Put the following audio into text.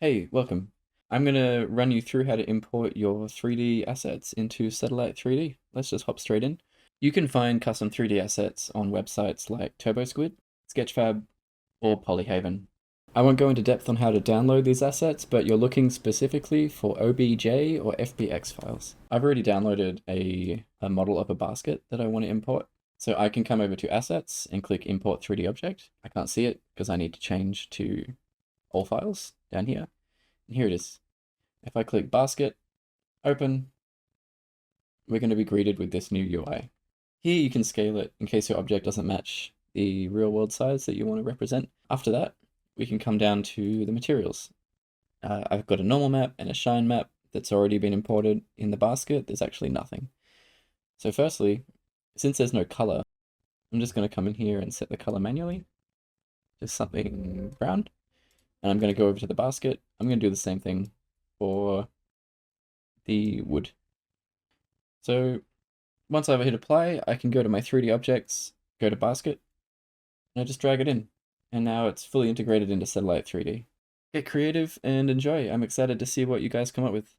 Hey, welcome. I'm going to run you through how to import your 3D assets into Satellite 3D. Let's just hop straight in. You can find custom 3D assets on websites like TurboSquid, Sketchfab, or Polyhaven. I won't go into depth on how to download these assets, but you're looking specifically for OBJ or FBX files. I've already downloaded a model of a basket that I want to import. So I can come over to Assets and click Import 3D Object. I can't see it because I need to change to all files down here. And here it is. If I click basket, open, we're going to be greeted with this new UI. Here you can scale it in case your object doesn't match the real world size that you want to represent. After that, we can come down to the materials. I've got a normal map and a shine map that's already been imported in the basket. There's actually nothing. So firstly, since there's no color, I'm just going to come in here and set the color manually. Just something brown. And I'm going to go over to the basket. I'm going to do the same thing for the wood. So once I've hit apply, I can go to my 3D objects, go to basket, and I just drag it in. And now it's fully integrated into Satellite 3D. Get creative and enjoy. I'm excited to see what you guys come up with.